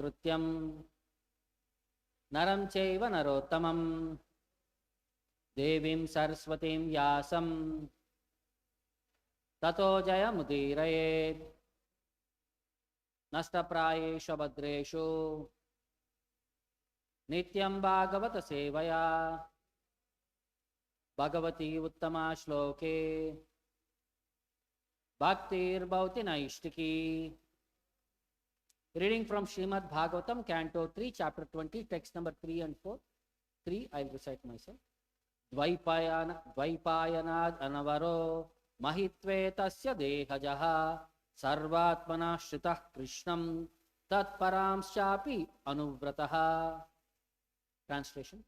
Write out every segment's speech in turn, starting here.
Krutyam Naram Chaiva Narottamam Devim Saraswatim Vyasam Tato Jayamudirayet Nashtaprayeshu Bhadreshu Nityam Bhagavata Sevaya Bhagavati Uttama Shloke Bhaktir Bhauti Naishtiki. Reading from Srimad Bhagavatam, Canto 3, Chapter 20, text number 3 and 4. 3, I will recite myself. Dvaipayanad anavaro mahitve tasya dehajaha sarvatmana shritah Krishnam tatparam shapi anuvrataha. Translation.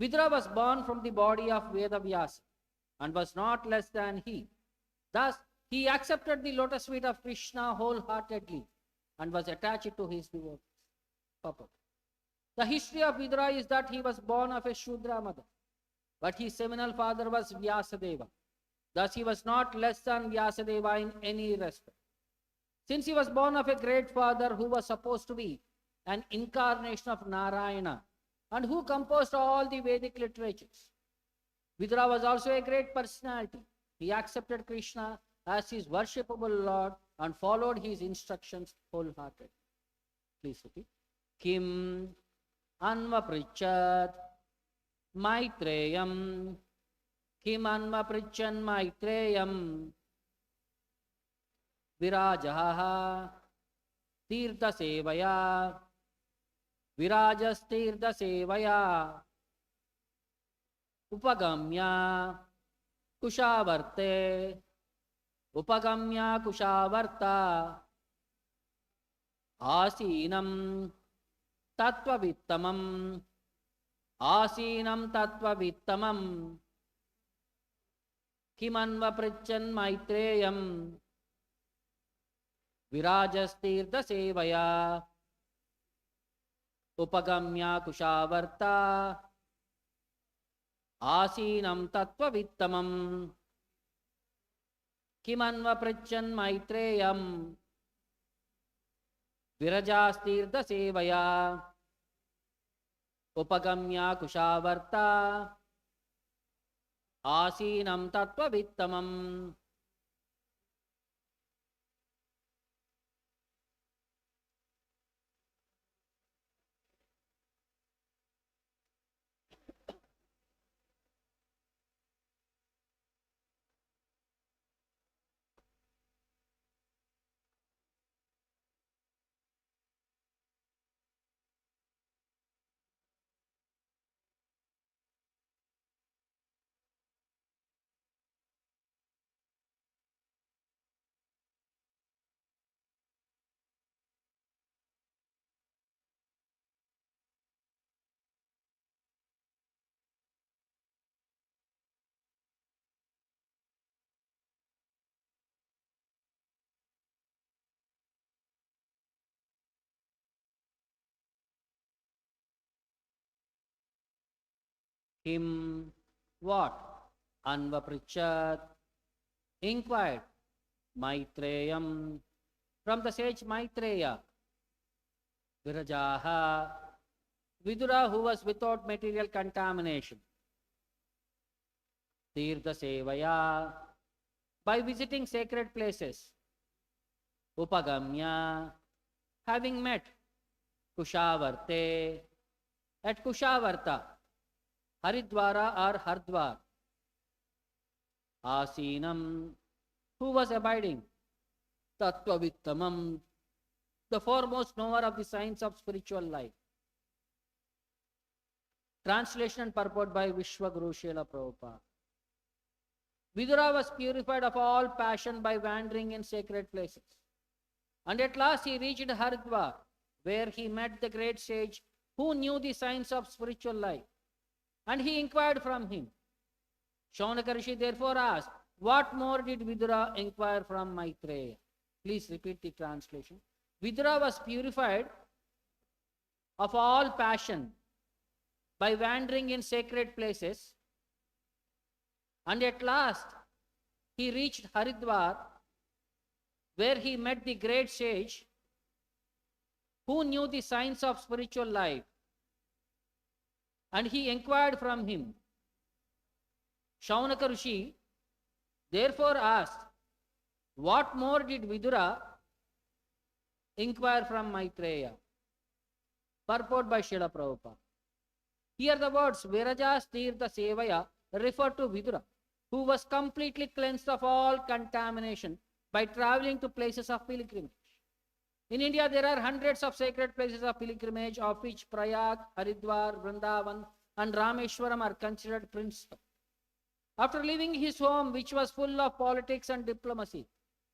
Vidura was born from the body of Vedavyāsa and was not less than he. Thus, he accepted the lotus feet of Krishna wholeheartedly and was attached to his devotees. Purport. The history of Vidura is that he was born of a Shudra mother, but his seminal father was Vyasadeva. Thus, he was not less than Vyasadeva in any respect. Since he was born of a great father who was supposed to be an incarnation of Narayana and who composed all the Vedic literatures, Vidura was also a great personality. He accepted Krishna as his worshipable Lord and followed his instructions wholeheartedly. Please repeat. Kim anvaprichat Maitreyam. Kim anvaprichan Maitreyam. Virajaha Tirtha Sevaya. Virajas Tirtha Sevaya. Upagamya Kushavarte. Upagamya Kushavarta Asinam Tattvavittamam Asinam Tattvavittamam Kimanva Prichan Maitreyam Virajastirtha Sevaya Upagamya Kushavarta Asinam Tattvavittamam Kimanva Prichan Maitreyam Virajastirtha Sevaya Upagamya Kushavarta Asinam Tattvavittamam. Him what? Anvaprichat, inquired Maitreyam from the sage Maitreya. Virajaha, Vidura who was without material contamination. Tirtha Sevaya, by visiting sacred places. Upagamya, having met Kushavarte, at Kushavarta, Haridwara or Hardwar. Asinam, who was abiding. Tattvavittamam, the foremost knower of the science of spiritual life. Translation and purport by Vishwaguru Srila Prabhupada. Vidura was purified of all passion by wandering in sacred places. And at last he reached Hardwar, where he met the great sage who knew the science of spiritual life. And he inquired from him. Śaunaka Ṛṣi therefore asked, what more did Vidura inquire from Maitreya? Please repeat the translation. Vidura was purified of all passion by wandering in sacred places, and at last he reached Haridwar, where he met the great sage who knew the science of spiritual life, and he inquired from him. Śaunaka Ṛṣi therefore asked, what more did Vidura inquire from Maitreya? Purport by Srila Prabhupada. Here the words Virajas Tirtha Sevaya refer to Vidura, who was completely cleansed of all contamination by traveling to places of pilgrimage. In India, there are hundreds of sacred places of pilgrimage, of which Prayag, Hardwar, Vrindavan, and Rameshwaram are considered principal. After leaving his home, which was full of politics and diplomacy,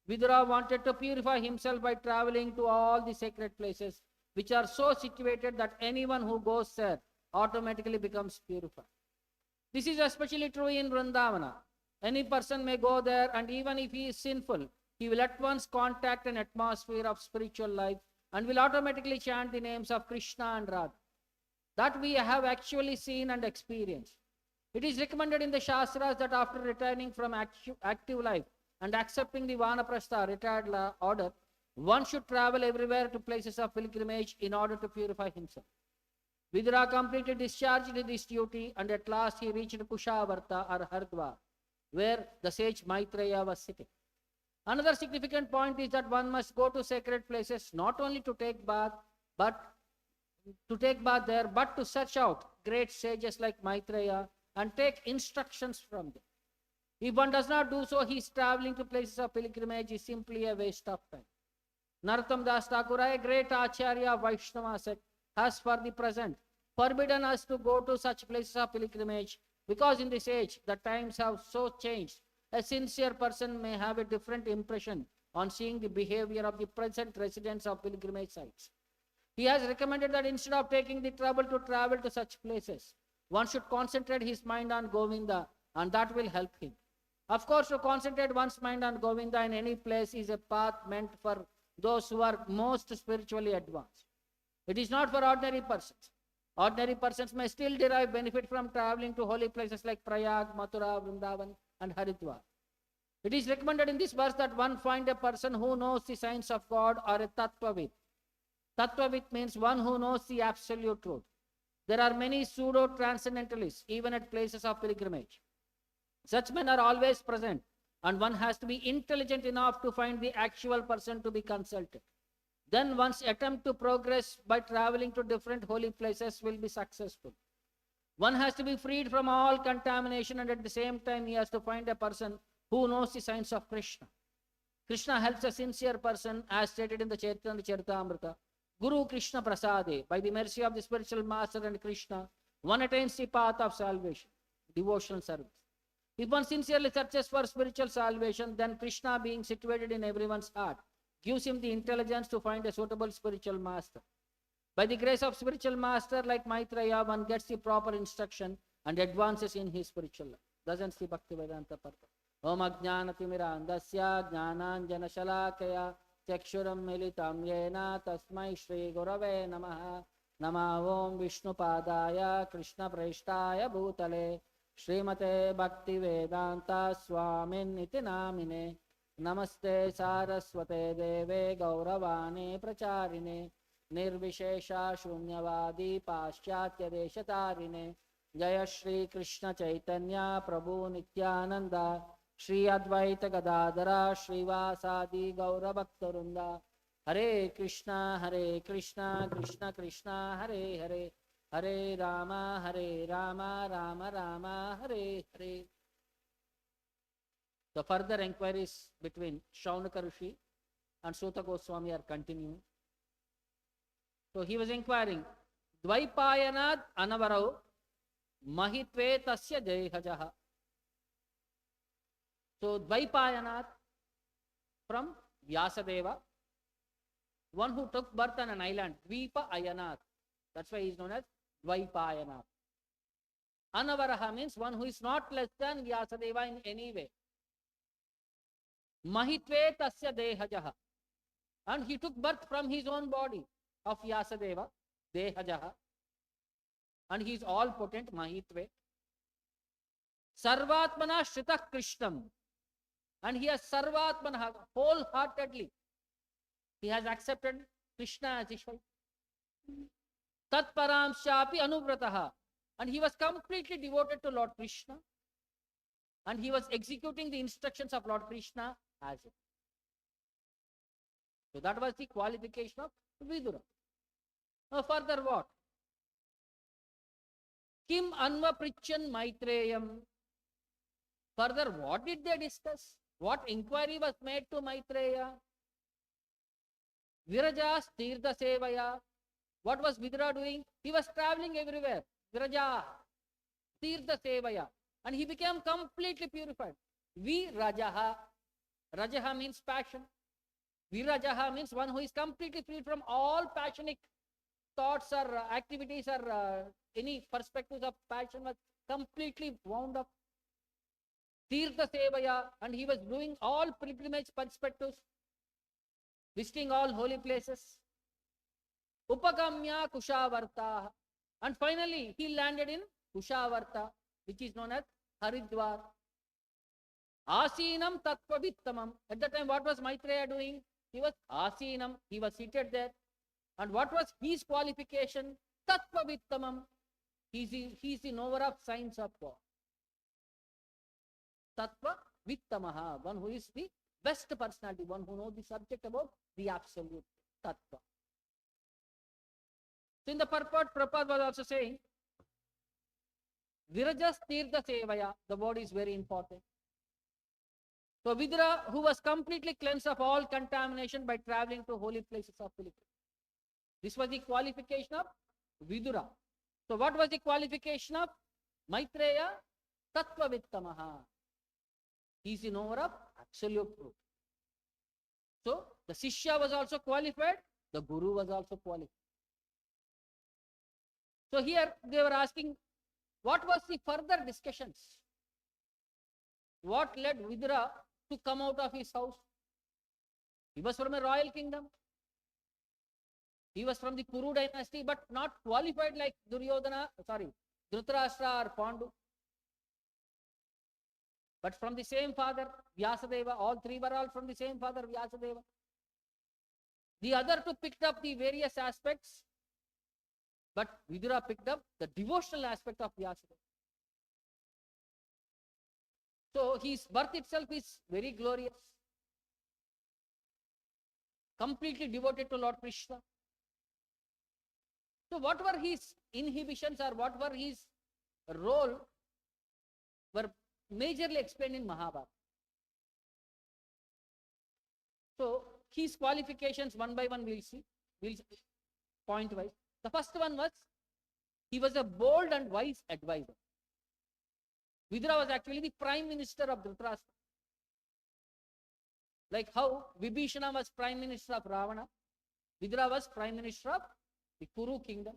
Vidura wanted to purify himself by traveling to all the sacred places, which are so situated that anyone who goes there automatically becomes purified. This is especially true in Vrindavana. Any person may go there, and even if he is sinful, he will at once contact an atmosphere of spiritual life and will automatically chant the names of Krishna and Radha. That we have actually seen and experienced. It is recommended in the Shastras that after returning from active life and accepting the Vanaprastha retired order, one should travel everywhere to places of pilgrimage in order to purify himself. Vidura completely discharged this duty, and at last he reached Kushavarta or Hardwar, where the sage Maitreya was sitting. Another significant point is that one must go to sacred places not only to take bath, but to search out great sages like Maitreya and take instructions from them. If one does not do so, his traveling to places of pilgrimage is simply a waste of time. Narottam Das Thakur, a great Acharya of Vaishnava sect, has for the present forbidden us to go to such places of pilgrimage, because in this age the times have so changed. A sincere person may have a different impression on seeing the behavior of the present residents of pilgrimage sites. He has recommended that instead of taking the trouble to travel to such places, one should concentrate his mind on Govinda, and that will help him. Of course, to concentrate one's mind on Govinda in any place is a path meant for those who are most spiritually advanced. It is not for ordinary persons. Ordinary persons may still derive benefit from traveling to holy places like Prayag, Mathura, Vrindavan, and Hardwar. It is recommended in this verse that one find a person who knows the science of God, or a Tattvavit. Tattvavit means one who knows the absolute truth. There are many pseudo-transcendentalists even at places of pilgrimage. Such men are always present, and one has to be intelligent enough to find the actual person to be consulted. Then one's attempt to progress by traveling to different holy places will be successful. One has to be freed from all contamination, and at the same time he has to find a person who knows the science of Krishna. Krishna helps a sincere person, as stated in the Chaitanya Charitamrita. Guru Krishna Prasade, by the mercy of the spiritual master and Krishna, one attains the path of salvation, devotional service. If one sincerely searches for spiritual salvation, then Krishna, being situated in everyone's heart, gives him the intelligence to find a suitable spiritual master. By the grace of spiritual master like Maitreya, one gets the proper instruction and advances in his spiritual life. Doesn't see Bhaktivedanta Purport. Om Ajnanatimiraandasya Jnananjana Shalakaya Chakshuram Militam Yena Tasmai Shri Gurave Namaha. Nama Om Vishnu Padaya Krishna Preshtaya Bhutale Srimate Bhaktivedanta Swamin Iti Namine. Namaste Saraswate Deve Gauravane Pracharine Nirvishesha Shunyavadi Paschatya Deshatarine Jaya Shri Krishna Chaitanya Prabhu Nityananda Shri Advaita Gadadara Srivasadi Gaurabhaktarunda Hare Krishna Krishna Krishna Hare Hare Hare Rama Rama Rama Hare Hare. The further inquiries between Śaunaka Ṛṣi and Suta Goswami are continuing. So he was inquiring, Dvaipayanad Anavarau Mahitve Tasya Dehajaha. So Dvaipayanad, from Vyasadeva, one who took birth on an island, Dvipa Ayanat. That's why he is known as Dvaipayanad. Anavaraha means one who is not less than Vyasadeva in any way. Mahitve Tasya Dehajaha. And he took birth from his own body of Vyasadeva, Dehajaha. And he is all potent, Mahitve. Sarvatmana Shrita Krishnam. And he has Sarvatmana, wholeheartedly. He has accepted Krishna as his wife. tat paramsyapi anuvrataha. And he was completely devoted to Lord Krishna. And he was executing the instructions of Lord Krishna as it. So that was the qualification of Vidura. Now further what? Kim anva prichan Maitreyam. Further, what did they discuss? What inquiry was made to Maitreya? Virajas tirtha sevaya. What was Vidura doing? He was traveling everywhere. Viraja tirtha sevaya. And he became completely purified. Virajaha. Rajaha means passion. Virajaha means one who is completely free from all passionate thoughts or activities or any perspectives of passion, was completely wound up. Tirtha sevaya, and he was doing all pilgrimage perspectives, visiting all holy places. Upagamya Kushavarta, and finally he landed in Kushavarta, which is known as Hardwar. Asinam Tattvavittamam. At that time, what was Maitreya doing? He was Asinam, he was seated there. And what was his qualification? Tattvavittamam. He is the knower of science of God. Tattva Vittamaha, one who is the best personality, one who knows the subject about the absolute Tattva. So in the purport, Prabhupada was also saying, Virajas Tirtha Sevaya, the word is very important. So Vidura, who was completely cleansed of all contamination by traveling to holy places of pilgrimage. This was the qualification of Vidura. So what was the qualification of Maitreya? Tattva Vittamaha. He is the knower of absolute truth. So the Sishya was also qualified, the Guru was also qualified. So here they were asking, what was the further discussions? What led Vidura to come out of his house? He was from a royal kingdom. He was from the Kuru dynasty, but not qualified like Dhritarashtra or Pandu. But from the same father, Vyasadeva, all three were all from the same father, Vyasadeva. The other two picked up the various aspects, but Vidura picked up the devotional aspect of Vyasadeva. So his birth itself is very glorious. Completely devoted to Lord Krishna. So what were his inhibitions or what were his role were majorly explained in Mahabharata. So his qualifications one by one we'll see point wise. The first one was he was a bold and wise advisor. Vidura was actually the prime minister of Dhritarashtra. Like how Vibhishana was prime minister of Ravana, Vidura was prime minister of the Kuru kingdom.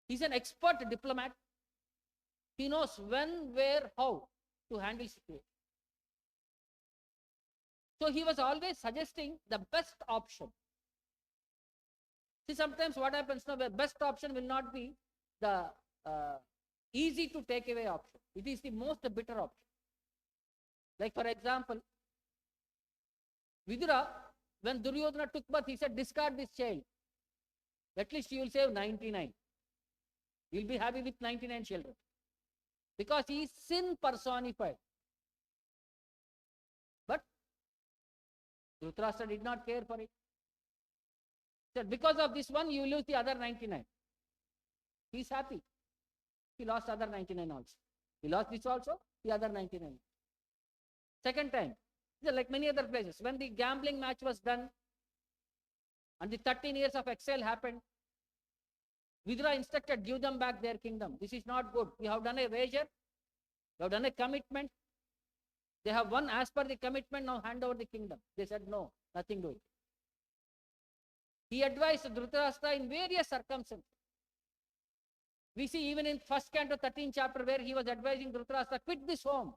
He is an expert diplomat. He knows when, where, how to handle situation. So he was always suggesting the best option. See, sometimes what happens now, the best option will not be the easy to take away option. It is the most bitter option. Like for example, Vidura, when Duryodhana took birth, he said, discard this child. At least you will save 99. You will be happy with 99 children. Because he is sin personified. But Dhritarashtra did not care for it. He said, because of this one, you lose the other 99. He is happy. He lost other 99 also. He lost this also, the other 99. Second time, like many other places, when the gambling match was done and the 13 years of exile happened, Vidura instructed, give them back their kingdom. This is not good. We have done a wager. We have done a commitment. They have won as per the commitment, now hand over the kingdom. They said, no, nothing doing. He advised Dhritarashtra in various circumstances. We see even in first canto 13th chapter where he was advising Dhritarashtra, quit this home.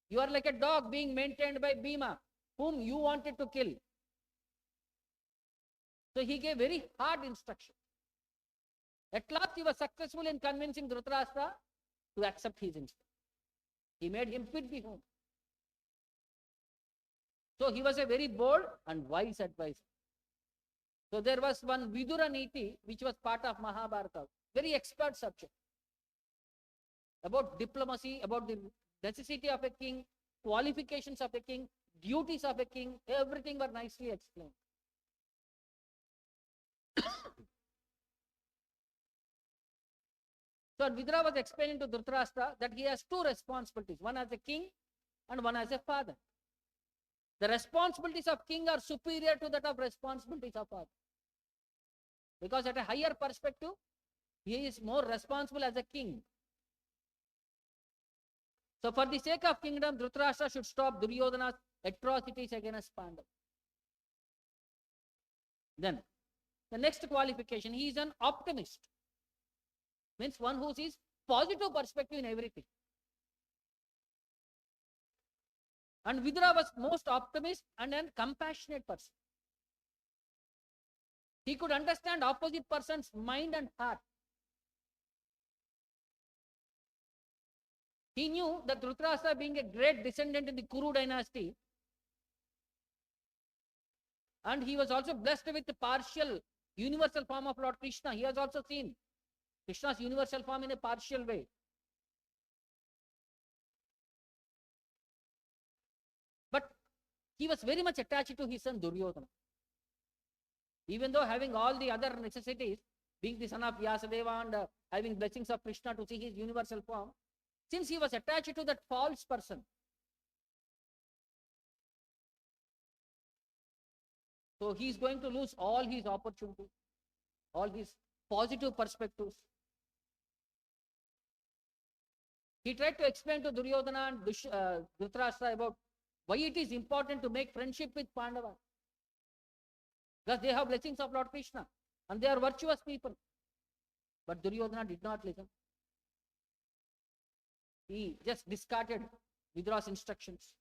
You are like a dog being maintained by Bhima, whom you wanted to kill. So he gave very hard instruction. At last he was successful in convincing Dhritarashtra to accept his instruction. He made him quit the home. So he was a very bold and wise advisor. So there was one Vidura Niti, which was part of Mahabharata, very expert subject about diplomacy, about the necessity of a king, qualifications of a king, duties of a king, everything were nicely explained. So Vidura was explaining to Dhritarashtra that he has two responsibilities, one as a king and one as a father. The responsibilities of king are superior to that of responsibilities of father. Because at a higher perspective, he is more responsible as a king. So for the sake of kingdom, Dhritarashtra should stop Duryodhana's atrocities against Pandava. Then, the next qualification, he is an optimist. Means one who sees positive perspective in everything. And Vidura was most optimist and a compassionate person. He could understand opposite person's mind and heart. He knew that Dhritarashtra, being a great descendant in the Kuru dynasty, and he was also blessed with the partial universal form of Lord Krishna. He has also seen Krishna's universal form in a partial way. But he was very much attached to his son Duryodhana. Even though having all the other necessities, being the son of Vyasadeva and having blessings of Krishna to see his universal form, since he was attached to that false person, so he is going to lose all his opportunities, all his positive perspectives. He tried to explain to Duryodhana and Dhritarashtra about why it is important to make friendship with Pandava. Because they have blessings of Lord Krishna and they are virtuous people. But Duryodhana did not listen. He just discarded Vidura's instructions.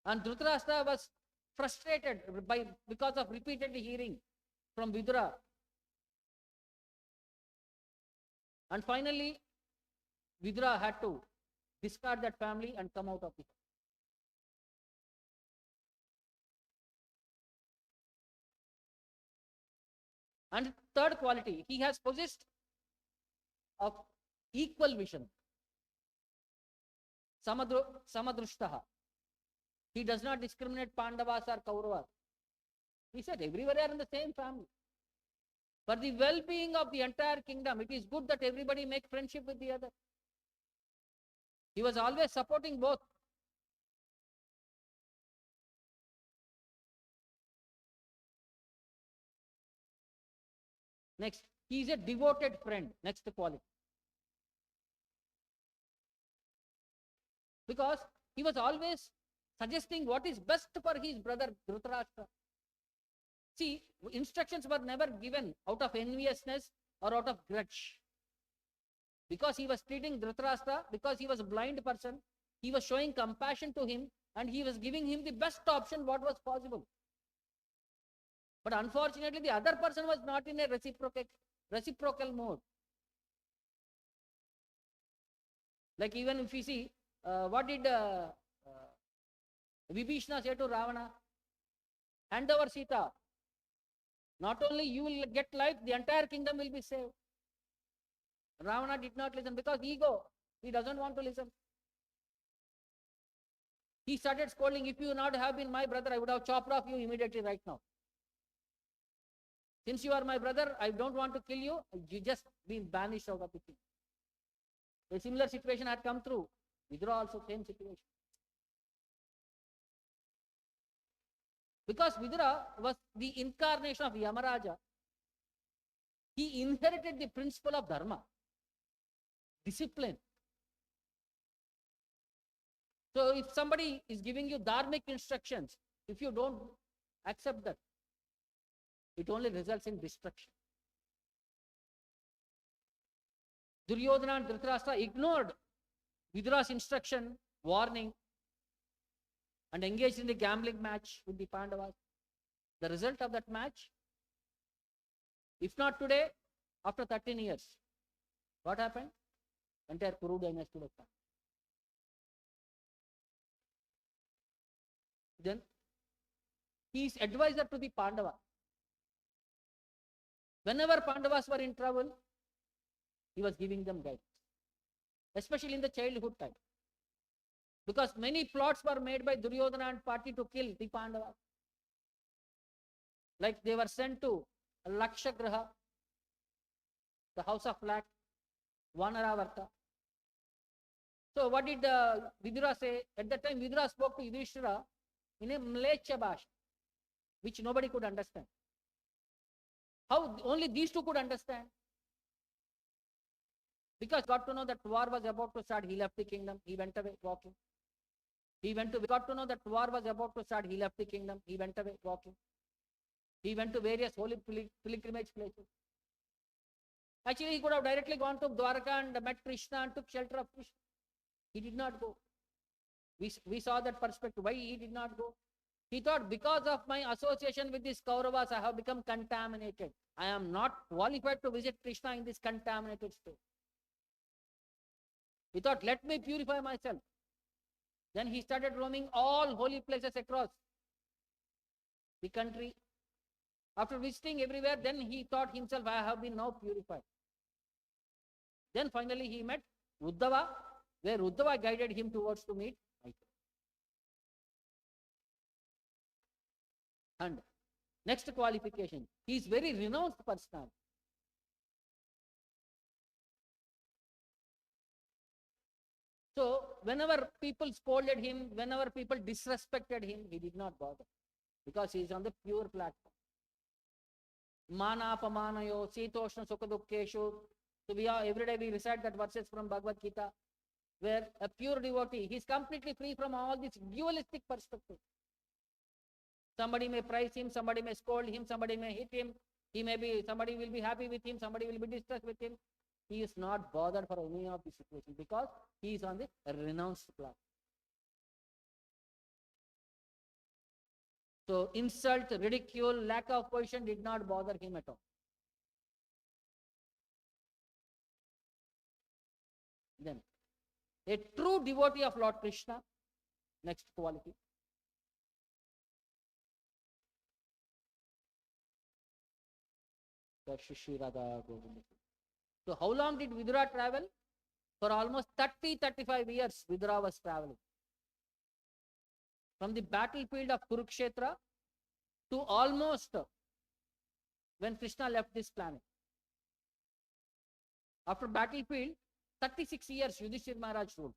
And Dhritarashtra was frustrated because of repeatedly hearing from Vidura. And finally, Vidura had to discard that family and come out of it. And third quality, he has possessed of equal vision. Samadrushtaha. He does not discriminate Pandavas or Kauravas. He said everybody are in the same family. For the well-being of the entire kingdom, it is good that everybody make friendship with the other. He was always supporting both. Next, he is a devoted friend. Next quality. Because he was always suggesting what is best for his brother Dhritarashtra. See, instructions were never given out of enviousness or out of grudge. Because he was treating Dhritarashtra, because he was a blind person, he was showing compassion to him and he was giving him the best option what was possible. But unfortunately, the other person was not in a reciprocal mode. Like even if you see, what did Vibhishna say to Ravana? Hand over Sita. Not only you will get life, the entire kingdom will be saved. Ravana did not listen because ego. He doesn't want to listen. He started scolding, if you would not have been my brother, I would have chopped off you immediately right now. Since you are my brother, I don't want to kill you. You just been banished out of the kingdom. A similar situation had come through. Vidura also same situation. Because Vidura was the incarnation of Yamaraja, he inherited the principle of dharma, discipline. So if somebody is giving you dharmic instructions, if you don't accept that, it only results in destruction. Duryodhana and Dhritarashtra ignored Vidura's instruction, warning, and engaged in the gambling match with the Pandavas. The result of that match, if not today, after 13 years, what happened? Entire Kuru dynasty was gone. Then He is advisor to the Pandava. Whenever Pandavas were in trouble, he was giving them guidance, especially in the childhood time. Because many plots were made by Duryodhana and party to kill the Pandavas. Like they were sent to Lakshagraha, the house of flax, Vanaravarta. So what did Vidura say? At that time, Vidura spoke to Yudhishthira in a Mlecha Bhasha, which nobody could understand. How only these two could understand? Because got to know that war was about to start, he left the kingdom, he went away walking. Got to know that war was about to start, he left the kingdom, he went away walking. He went to various holy pilgrimage places. Actually, he could have directly gone to Dwarka and met Krishna and took shelter of Krishna. He did not go. We saw that perspective. Why he did not go? He thought, because of my association with these Kauravas, I have become contaminated. I am not qualified to visit Krishna in this contaminated state. He thought, let me purify myself. Then he started roaming all holy places across the country. After visiting everywhere, then he thought himself, I have been now purified. Then finally he met Uddhava, where Uddhava guided him towards to meet Maitreya. And next qualification, he is very renounced personality. So whenever people scolded him, whenever people disrespected him, he did not bother, because he is on the pure platform. Mana apamanayo, sitoshna sukhadukkeshu. So every day we recite that verses from Bhagavad Gita, where a pure devotee, he is completely free from all this dualistic perspective. Somebody may praise him, somebody may scold him, somebody may hit him. Somebody will be happy with him, somebody will be distressed with him. He is not bothered for any of these situations because he is on the renounced platform. So insult, ridicule, lack of position did not bother him at all. Then, a true devotee of Lord Krishna, next quality. So how long did Vidura travel? For almost 30-35 years, Vidura was traveling. From the battlefield of Kurukshetra to almost when Krishna left this planet. After battlefield, 36 years Yudhishthira Maharaj ruled.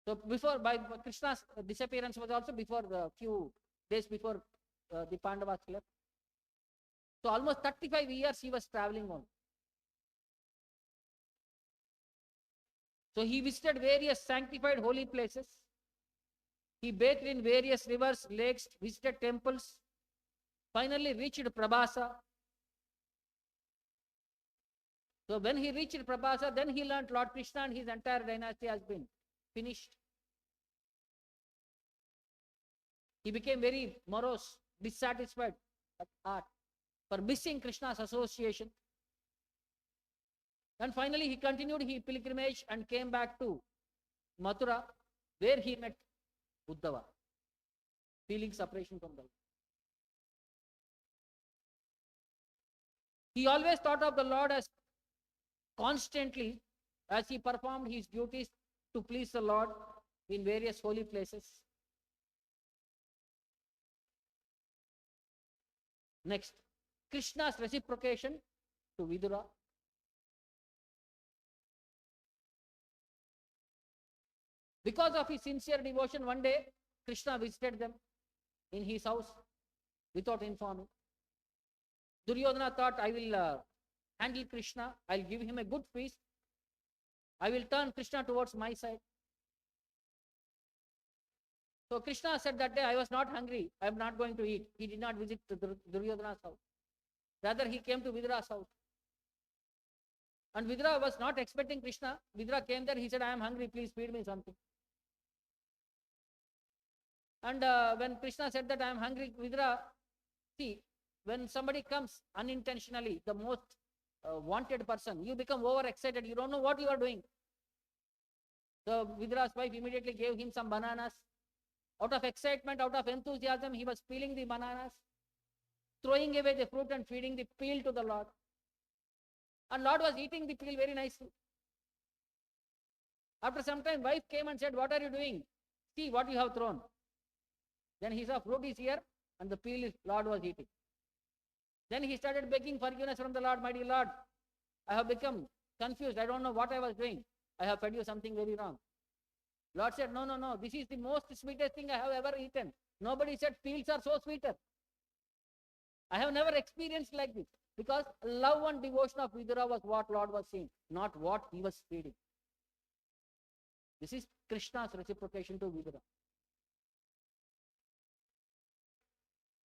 So by Krishna's disappearance was also before a few days before the Pandavas left. So almost 35 years he was traveling on. So he visited various sanctified holy places. He bathed in various rivers, lakes, visited temples, finally reached Prabhasa. So when he reached Prabhasa, then he learned Lord Krishna and his entire dynasty has been finished. He became very morose, dissatisfied at heart for missing Krishna's association. And finally he continued his pilgrimage and came back to Mathura, where he met Uddhava, feeling separation from the Lord. He always thought of the Lord as constantly as he performed his duties to please the Lord in various holy places. Next, Krishna's reciprocation to Vidura. Because of his sincere devotion, one day Krishna visited them in his house without informing. Duryodhana thought, I will handle Krishna, I will give him a good feast, I will turn Krishna towards my side. So Krishna said that day, I was not hungry, I am not going to eat. He did not visit Duryodhana's house. Rather, he came to Vidura's house. And Vidura was not expecting Krishna. Vidura came there, he said, I am hungry, please feed me something. And when Krishna said that I am hungry, Vidura, see, when somebody comes unintentionally, the most wanted person, you become overexcited, you don't know what you are doing. So Vidura's wife immediately gave him some bananas Out of excitement, out of enthusiasm, he was peeling the bananas, throwing away the fruit and feeding the peel to the Lord. And Lord was eating the peel very nicely. After some time, wife came and said, "What are you doing? See what you have thrown." Then he saw fruit is here and the peel is Lord was eating. Then he started begging forgiveness from the Lord. "My dear Lord, I have become confused. I don't know what I was doing. I have fed you something very wrong." Lord said, "No, no, no. This is the most sweetest thing I have ever eaten. Nobody said peels are so sweeter. I have never experienced like this." Because love and devotion of Vidura was what Lord was saying, not what he was feeding. This is Krishna's reciprocation to Vidura.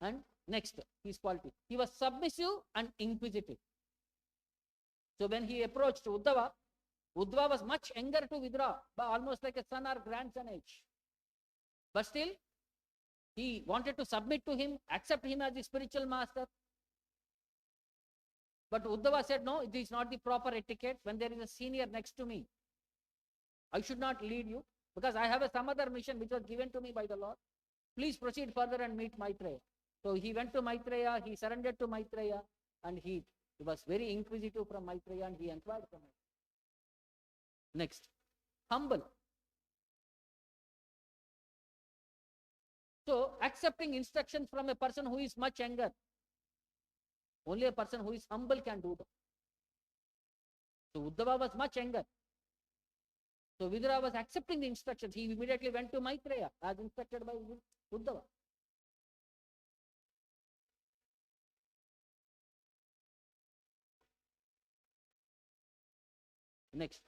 And next, his quality. He was submissive and inquisitive. So when he approached Uddhava, Uddhava was much younger to Vidura, almost like a son or grandson age. But still, he wanted to submit to him, accept him as the spiritual master. But Uddhava said, "No, it is not the proper etiquette. When there is a senior next to me, I should not lead you because I have some other mission which was given to me by the Lord. Please proceed further and meet Maitreya." So he went to Maitreya, he surrendered to Maitreya, and he was very inquisitive from Maitreya and he inquired from him. Next, humble. So accepting instructions from a person who is much younger, only a person who is humble can do that. So Uddhava was much younger. So Vidura was accepting the instructions. He immediately went to Maitreya as instructed by Uddhava. Next.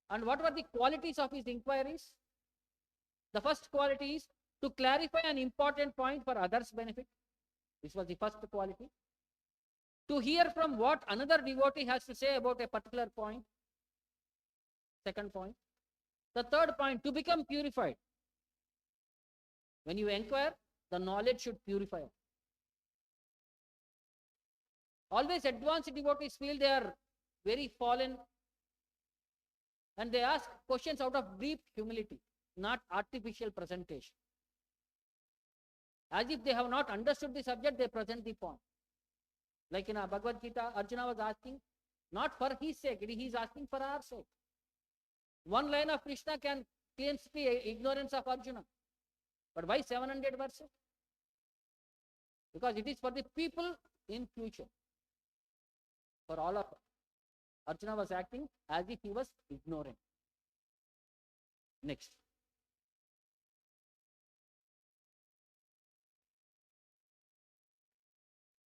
And what were the qualities of his inquiries? The first quality is to clarify an important point for others' benefit. This was the first quality. To hear from what another devotee has to say about a particular point. Second point. The third point, to become purified. When you inquire, the knowledge should purify. Always advanced devotees feel they are very fallen and they ask questions out of deep humility, not artificial presentation. As if they have not understood the subject, they present the point. Like in a Bhagavad Gita, Arjuna was asking, not for his sake, he is asking for our sake. One line of Krishna can cleanse the ignorance of Arjuna. But why 700 verses? Because it is for the people in future. For all of us. Arjuna was acting as if he was ignorant. Next.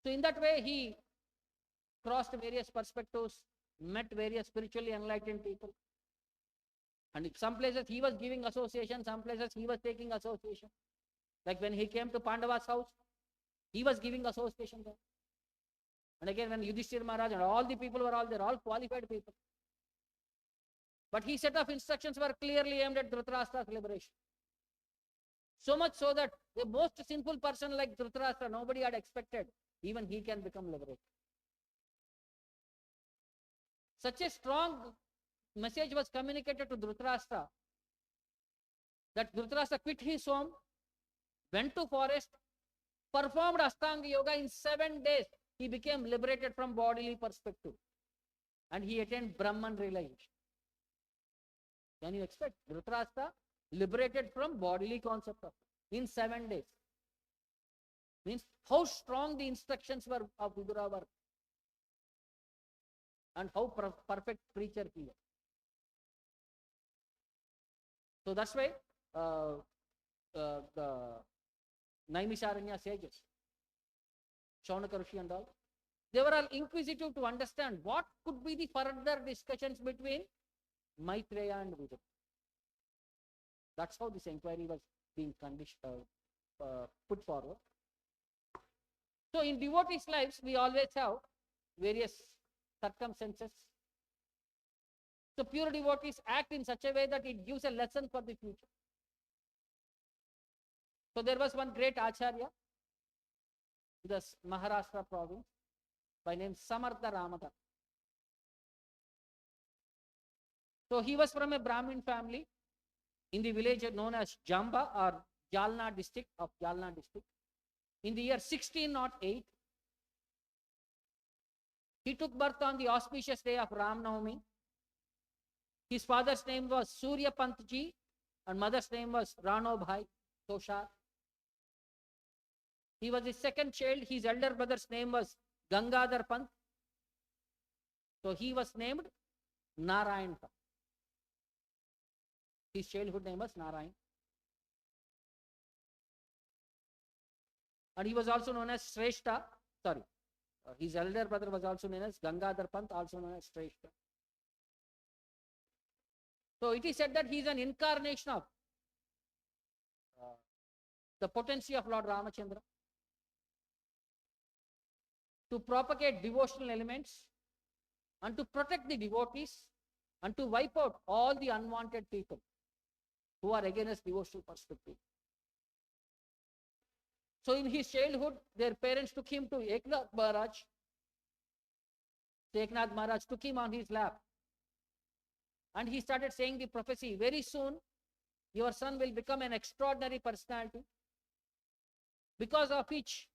So in that way, he crossed various perspectives, met various spiritually enlightened people. And in some places he was giving association, some places he was taking association. Like when he came to Pandava's house, he was giving association there. And again when Yudhishthira Maharaj and all the people were all there, all qualified people. But his set of instructions were clearly aimed at Dhritarashtra's liberation. So much so that the most sinful person like Dhritarashtra, nobody had expected, even he can become liberated. Such a strong message was communicated to Dhritarashtra that Dhritarashtra quit his home, went to forest, performed Ashtanga Yoga in 7 days. He became liberated from bodily perspective and he attained Brahman realization. Can you expect Dhritarashtra liberated from bodily concept in 7 days? Means how strong the instructions were of Vidura were and how perfect preacher he was. So that's why the Naimisharanya sages, Śaunaka Ṛṣi and all, they were all inquisitive to understand what could be the further discussions between Maitreya and Vidura. That's how this inquiry was being put forward. So in devotees' lives, we always have various circumstances. So pure devotees act in such a way that it gives a lesson for the future. So there was one great Acharya in the Maharashtra province by name Samartha Ramadhan. So he was from a Brahmin family in the village known as Jamba or Jalna district of Jalna district. In the year 1608, he took birth on the auspicious day of Ram Navami. His father's name was Surya Pantji and mother's name was Rano Bhai Toshar. He was the second child. His elder brother's name was Gangadhar Pant. So he was named Narayan Pant. His childhood name was Narayan. And he was also known as Shrestha. Sorry. His elder brother was also known as Gangadhar Pant, also known as Shrestha. So it is said that he is an incarnation of the potency of Lord Ramachandra to propagate devotional elements and to protect the devotees and to wipe out all the unwanted people who are against devotional perspective. So in his childhood, their parents took him to Eknath Maharaj. So Eknath Maharaj took him on his lap and he started saying the prophecy, very soon your son will become an extraordinary personality, because of which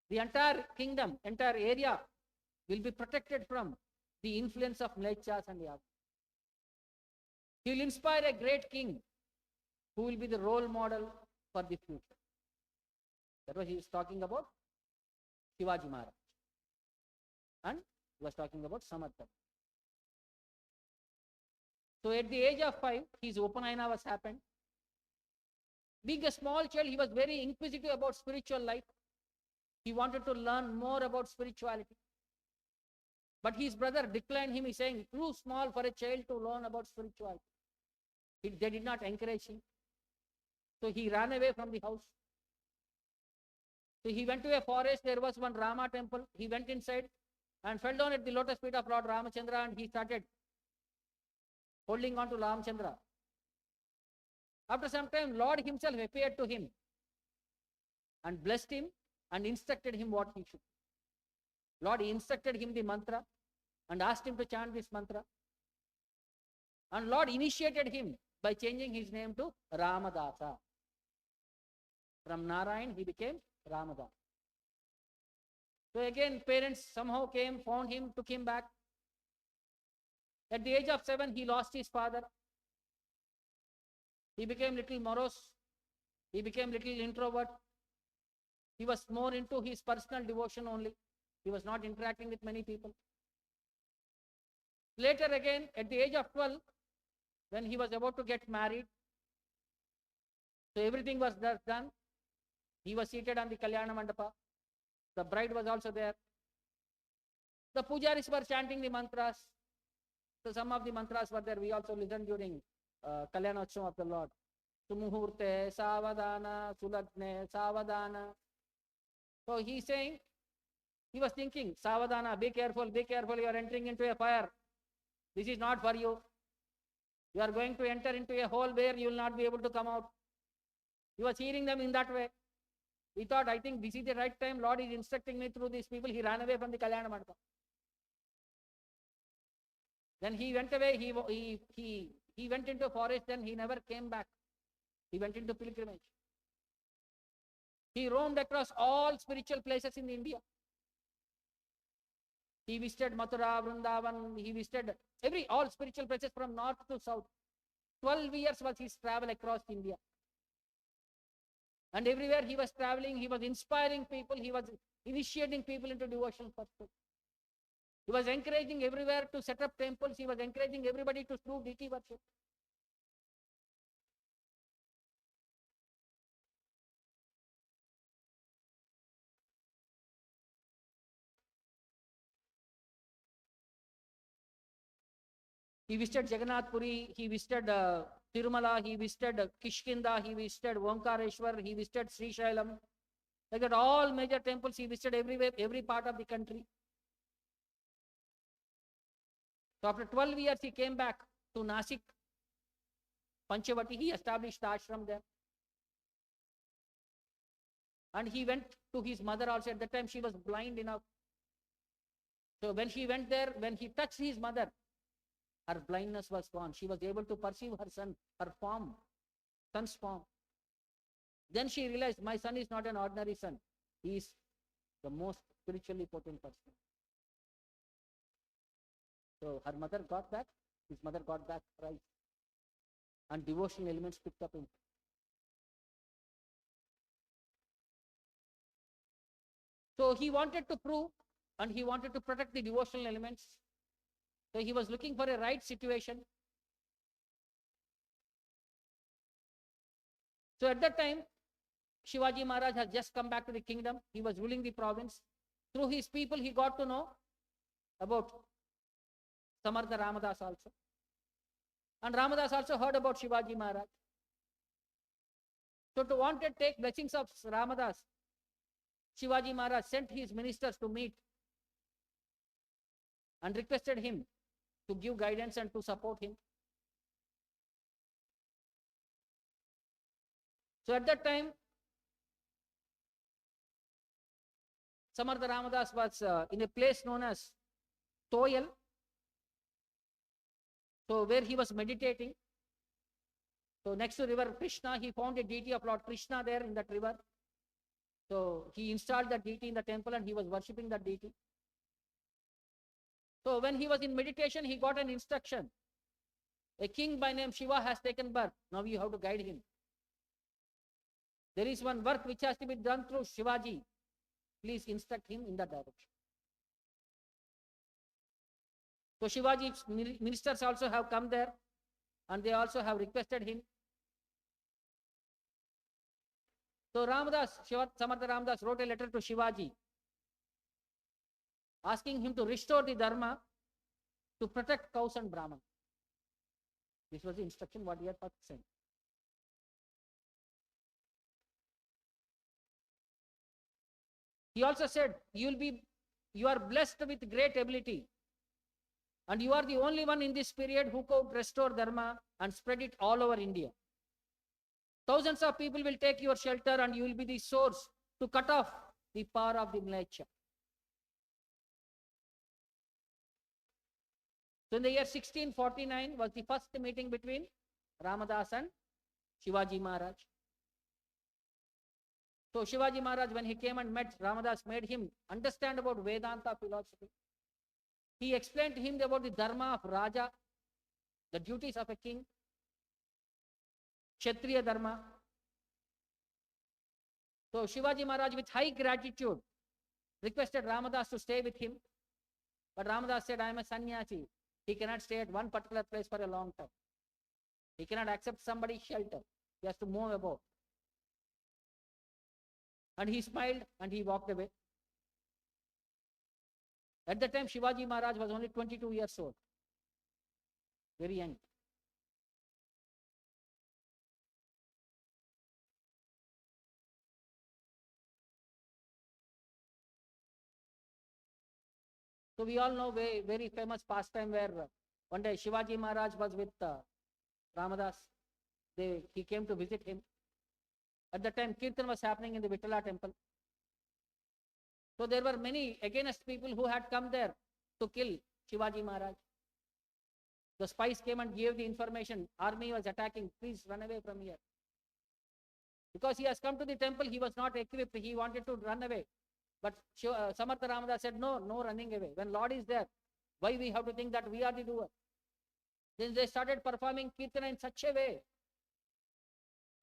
the entire kingdom, entire area will be protected from the influence of Mlechas and Yav. He will inspire a great king who will be the role model for the future. That was he was talking about Shivaji Maharaj. And he was talking about Samartha. So at the age of 5, his Upanayana was happened. Being a small child, he was very inquisitive about spiritual life. He wanted to learn more about spirituality. But his brother declined him. He's saying, too small for a child to learn about spirituality. They did not encourage him. So he ran away from the house. So he went to a forest. There was one Rama temple. He went inside and fell down at the lotus feet of Lord Ramachandra, and he started holding on to Ramachandra. After some time, Lord himself appeared to him and blessed him and instructed him what he should. Lord instructed him the mantra and asked him to chant this mantra. And Lord initiated him by changing his name to Ramadasa. From Narayan, he became Ramadasa. So again, parents somehow came, found him, took him back. At the age of 7, he lost his father. He became little morose. He became little introvert. He was more into his personal devotion only. He was not interacting with many people. Later again, at the age of 12, when he was about to get married, so everything was done. He was seated on the Kalyana Mandapa. The bride was also there. The pujaris were chanting the mantras. So some of the mantras were there. We also listened during Kalyanotsam of the Lord. Sumuhurte, Savadana, Sulagne, Savadana. So he's saying, he was thinking, Savadana, be careful, you are entering into a fire. This is not for you. You are going to enter into a hole where you will not be able to come out. He was hearing them in that way. He thought, I think this is the right time. Lord is instructing me through these people. He ran away from the Kalyana Mandapa. Then he went away. He went into a forest. Then he never came back. He went into pilgrimage. He roamed across all spiritual places in India. He visited Mathura, Vrindavan. He visited all spiritual places from north to south. 12 years was his travel across India. And everywhere he was traveling, he was inspiring people. He was initiating people into devotional pursuit. He was encouraging everywhere to set up temples. He was encouraging everybody to do deity worship. He visited Jagannath Puri, he visited Tirumala, he visited Kishkinda, he visited Omkareshwar, he visited Sri Shailam. Like that, all major temples he visited everywhere, every part of the country. So after 12 years, he came back to Nasik, Panchavati. He established the ashram there. And he went to his mother also. At that time, she was blind enough. So when he went there, when he touched his mother, her blindness was gone. She was able to perceive her son, her form, son's form. Then she realized, my son is not an ordinary son. He is the most spiritually potent person. So her mother got back, his mother got back Christ. And devotional elements picked up him. So he wanted to prove and he wanted to protect the devotional elements. So he was looking for a right situation. So at that time, Shivaji Maharaj had just come back to the kingdom. He was ruling the province. Through his people, he got to know about Samartha Ramadas also. And Ramadas also heard about Shivaji Maharaj. So to want to take blessings of Ramadas, Shivaji Maharaj sent his ministers to meet and requested him to give guidance and to support him. So at that time, Samartha Ramadas was in a place known as Toyal. So where he was meditating. So next to river Kṛṣṇa, he found a deity of Lord Kṛṣna there in that river. So he installed that deity in the temple and he was worshipping that deity. So when he was in meditation, he got an instruction. A king by name Shiva has taken birth. Now you have to guide him. There is one work which has to be done through Shivaji. Please instruct him in that direction. So Shivaji's ministers also have come there and they also have requested him. So Samartha Ramadas wrote a letter to Shivaji asking him to restore the dharma, to protect cows and Brahman. This was the instruction what he had first sent. He also said, you are blessed with great ability. And you are the only one in this period who could restore dharma and spread it all over India. Thousands of people will take your shelter and you will be the source to cut off the power of the mlecha. So in the year 1649 was the first meeting between Ramadas and Shivaji Maharaj. So Shivaji Maharaj, when he came and met Ramadas, made him understand about Vedanta philosophy. He explained to him about the dharma of Raja, the duties of a king, Kshatriya dharma. So Shivaji Maharaj, with high gratitude, requested Ramadas to stay with him. But Ramadas said, I am a sannyasi. He cannot stay at one particular place for a long time. He cannot accept somebody's shelter. He has to move about. And he smiled and he walked away. At that time, Shivaji Maharaj was only 22 years old. Very young. So we all know very famous pastime where one day Shivaji Maharaj was with Ramadas. He came to visit him. At that time, Kirtan was happening in the Vittala temple. So there were many against people who had come there to kill Shivaji Maharaj. The spies came and gave the information. Army was attacking. Please run away from here. Because he has come to the temple, he was not equipped. He wanted to run away. But Samartha Ramadas said, no running away. When Lord is there, why we have to think that we are the doer? Then they started performing Kirtana in such a way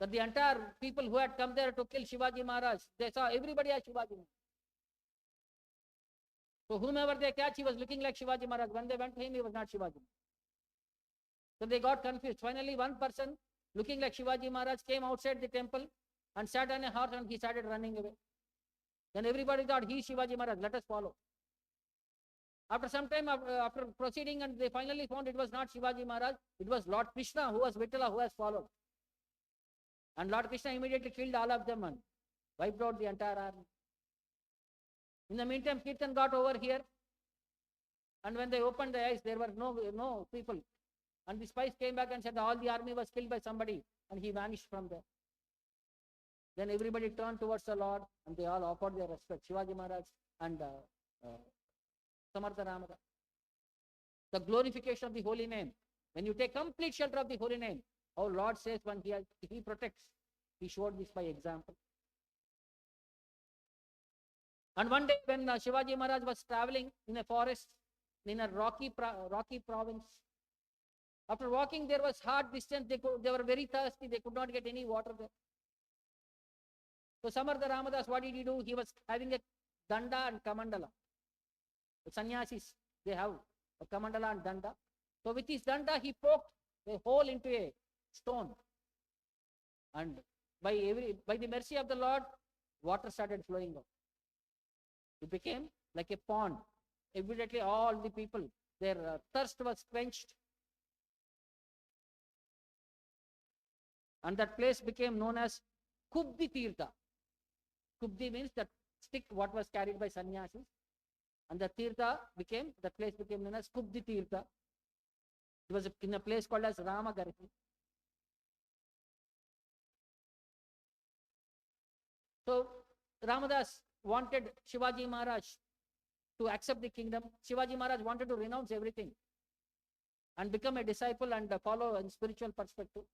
that the entire people who had come there to kill Shivaji Maharaj, they saw everybody as Shivaji Maharaj. So whomever they catch, he was looking like Shivaji Maharaj. When they went to him, he was not Shivaji. So they got confused. Finally, one person looking like Shivaji Maharaj came outside the temple and sat on a horse and he started running away. Then everybody thought, he is Shivaji Maharaj, let us follow. After some time, after proceeding, and they finally found it was not Shivaji Maharaj, it was Lord Krishna who was Vittala who has followed. And Lord Krishna immediately killed all of them and wiped out the entire army. In the meantime, Kirtan got over here. And when they opened their eyes, there were no people. And the spies came back and said all the army was killed by somebody. And he vanished from there. Then everybody turned towards the Lord and they all offered their respect. Shivaji Maharaj and Samartha Ramadas. The glorification of the holy name. When you take complete shelter of the holy name, our Lord says when he protects. He showed this by example. And one day when Shivaji Maharaj was traveling in a forest, in a rocky province, after walking there was hard distance, they were very thirsty, they could not get any water there. So Samartha Ramadas, what did he do? He was having a danda and kamandala. The sannyasis, they have a kamandala and danda. So with his danda, he poked a hole into a stone. And by the mercy of the Lord, water started flowing out. It became like a pond. Immediately all the people, their thirst was quenched. And that place became known as Kubdi Tirtha. Kubdi means that stick what was carried by sannyasis. And the Tirtha place became known as Kubdi Tirtha. It was in a place called as Ramagarhi. So Ramadas wanted Shivaji Maharaj to accept the kingdom. Shivaji Maharaj wanted to renounce everything and become a disciple and follow in spiritual perspective.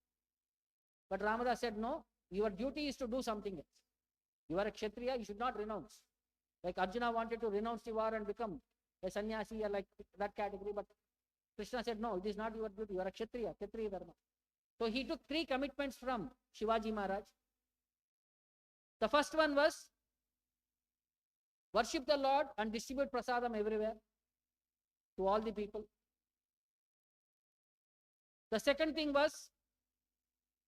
But Ramadas said, no, your duty is to do something else. You are a Kshatriya, you should not renounce. Like Arjuna wanted to renounce the war and become a sannyasi or like that category, but Krishna said, no, it is not your duty, you are a Kshatriya, Kshatriya Dharma. So he took 3 commitments from Shivaji Maharaj. The first one was worship the Lord and distribute prasadam everywhere to all the people. The second thing was,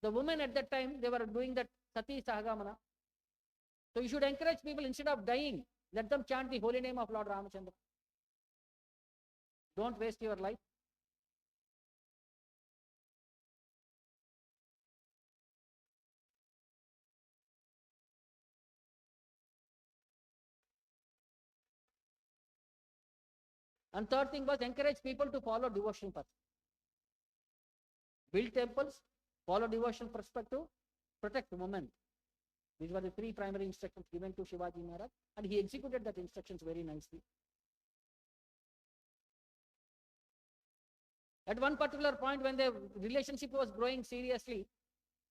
the women at that time, they were doing that Sati Sahagamana. So you should encourage people, instead of dying, let them chant the holy name of Lord Ramachandra. Don't waste your life. And third thing was encourage people to follow devotional path. Build temples, follow devotional perspective, protect women. These were the 3 primary instructions given to Shivaji Maharaj, and he executed that instructions very nicely. At one particular point, when the relationship was growing seriously,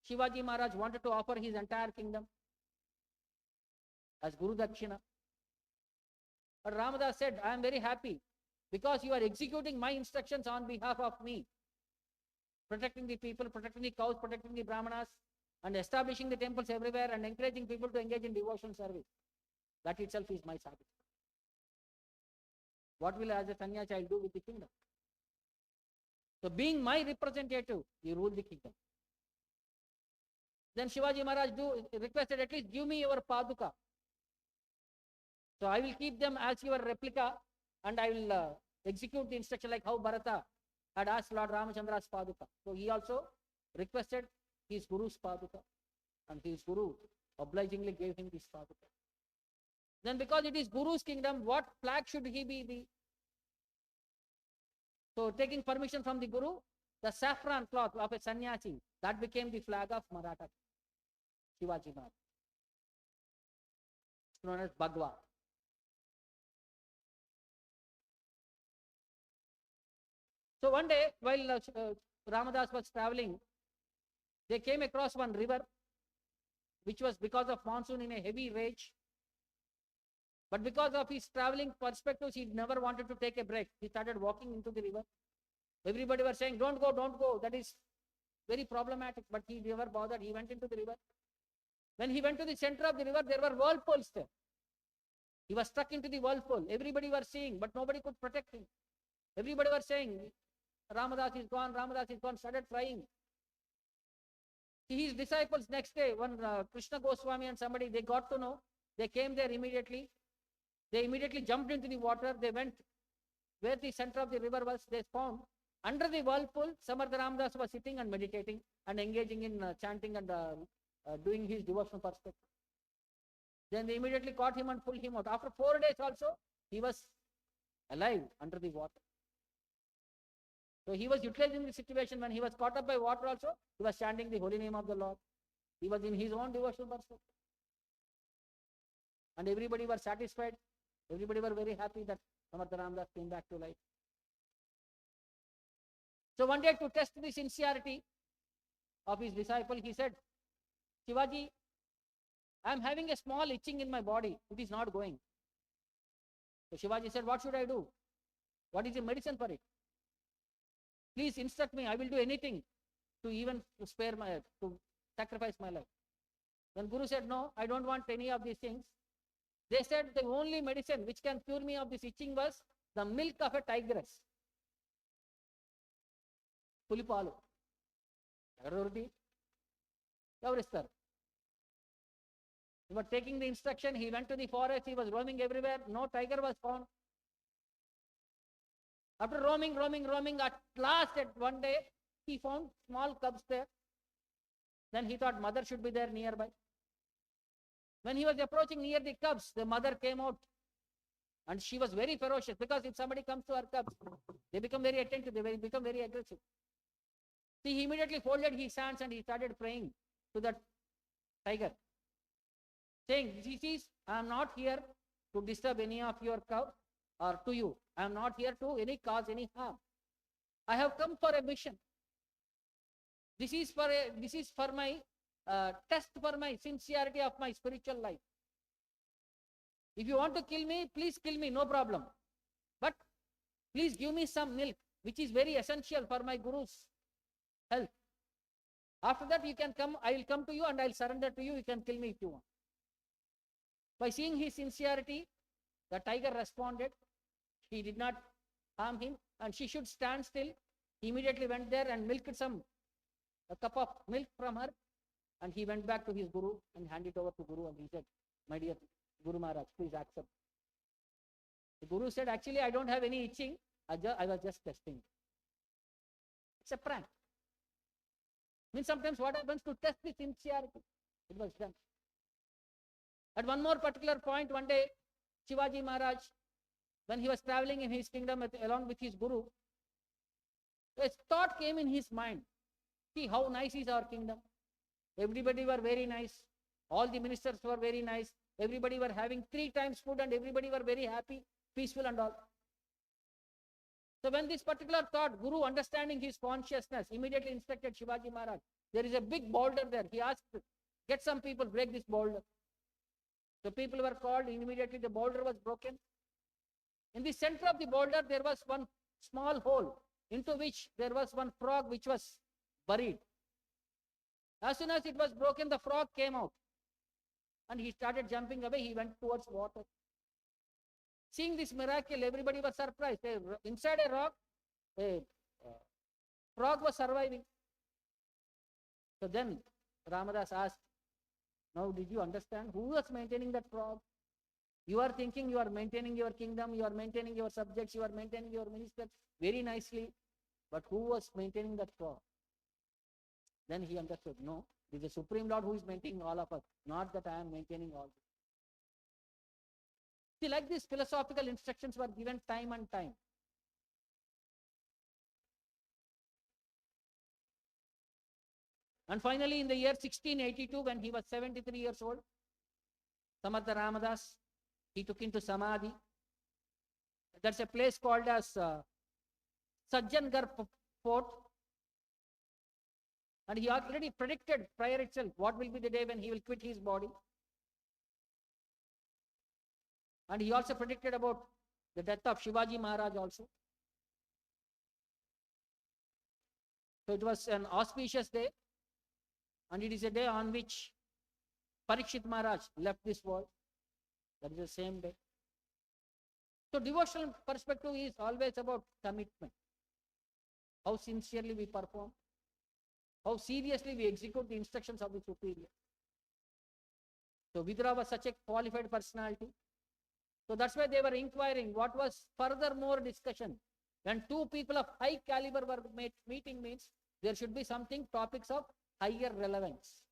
Shivaji Maharaj wanted to offer his entire kingdom as Guru Dakshina. But Ramadas said, I am very happy because you are executing my instructions on behalf of me. Protecting the people, protecting the cows, protecting the brahmanas, and establishing the temples everywhere and encouraging people to engage in devotional service. That itself is my satisfaction. What will as a sannyasi I do with the kingdom? So being my representative, you rule the kingdom. Then Shivaji Maharaj requested, at least give me your paduka. So I will keep them as your replica and I will execute the instruction like how Bharata had asked Lord Ramachandra's paduka. So he also requested his Guru's paduka, and his Guru obligingly gave him this paduka. Then because it is Guru's kingdom, what flag should he be? So taking permission from the Guru, the saffron cloth of a sannyasi, that became the flag of Maratha Shivaji Maharaj. It's known as Bhagwa. So one day, while Ramadas was traveling, they came across one river, which was because of monsoon in a heavy rage. But because of his traveling perspectives, he never wanted to take a break. He started walking into the river. Everybody was saying, don't go, don't go. That is very problematic. But he never bothered. He went into the river. When he went to the center of the river, there were whirlpools there. He was stuck into the whirlpool. Everybody was seeing, but nobody could protect him. Everybody was saying, Ramadas is gone, Ramadas is gone, started crying. His disciples next day, when Krishna Goswami and somebody, they got to know, they came there immediately. They immediately jumped into the water. They went where the center of the river was. They found under the whirlpool, Samartha Ramadas was sitting and meditating and engaging in chanting and doing his devotional perspective. Then they immediately caught him and pulled him out. After 4 days also, he was alive under the water. So he was utilizing the situation. When he was caught up by water also, he was chanting the holy name of the Lord. He was in his own devotional perspective. And everybody was satisfied. Everybody were very happy that Samartha Ramadas came back to life. So one day, to test the sincerity of his disciple, he said, Shivaji, I am having a small itching in my body. It is not going. So Shivaji said, what should I do? What is the medicine for it? Please instruct me. I will do anything to even spare my, to sacrifice my life. Then Guru said, no, I don't want any of these things. They said the only medicine which can cure me of this itching was the milk of a tigress. Pulipalu. Evarister. He was taking the instruction. He went to the forest. He was roaming everywhere. No tiger was found. After roaming, at last, at one day, he found small cubs there. Then he thought mother should be there nearby. When he was approaching near the cubs, the mother came out. And she was very ferocious, because if somebody comes to her cubs, they become very attentive, they become very aggressive. See, he immediately folded his hands and he started praying to that tiger, saying, I am not here to disturb any of your cow or to you. I am not here to cause any harm. I have come for a mission. This is for my test for my sincerity of my spiritual life. If you want to kill me, please kill me, no problem. But please give me some milk, which is very essential for my Guru's health. After that, you can come, I will come to you and I will surrender to you. You can kill me if you want. By seeing his sincerity, the tiger responded. He did not harm him, and she should stand still. He immediately went there and milked a cup of milk from her, and he went back to his Guru and handed it over to Guru, and he said, my dear Guru Maharaj, please accept. The Guru said, actually, I don't have any itching. I was just testing. It's a prank. Means sometimes what happens to test the sincerity? It was done. At one more particular point, one day, Shivaji Maharaj, when he was traveling in his kingdom along with his Guru, a thought came in his mind. See how nice is our kingdom. Everybody were very nice. All the ministers were very nice. Everybody were having 3 times food and everybody were very happy, peaceful and all. So when this particular thought, Guru understanding his consciousness, immediately instructed Shivaji Maharaj. There is a big boulder there. He asked, get some people, break this boulder. So people were called, immediately the boulder was broken. In the center of the boulder, there was one small hole into which there was one frog which was buried. As soon as it was broken, the frog came out. And he started jumping away. He went towards water. Seeing this miracle, everybody was surprised. Inside a rock, a frog was surviving. So then Ramadas asked, now did you understand who was maintaining that frog? You are thinking you are maintaining your kingdom, you are maintaining your subjects, you are maintaining your ministers very nicely. But who was maintaining that frog? Then he understood, no, it is the Supreme Lord who is maintaining all of us, not that I am maintaining all. See, like this, philosophical instructions were given time and time. And finally, in the year 1682, when he was 73 years old, Samartha Ramadas, he took into Samadhi. That's a place called as Sajjangarh Fort. And he already predicted prior itself what will be the day when he will quit his body. And he also predicted about the death of Shivaji Maharaj also. So it was an auspicious day. And it is a day on which Parikshit Maharaj left this world. That is the same day. So devotional perspective is always about commitment. How sincerely we perform. How seriously we execute the instructions of the superior. So Vidura was such a qualified personality. So that's why they were inquiring what was furthermore discussion. When 2 people of high caliber were meeting means there should be something, topics of higher relevance.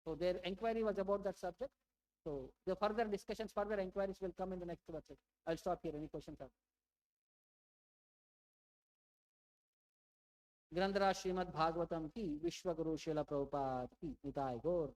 So their inquiry was about that subject. So the further discussions, further inquiries will come in the next lecture. I'll stop here. Any questions? ग्रंथराज Shrimad Bhagavatam की विश्व गुरु श्रील प्रभुपाद की निताय गौर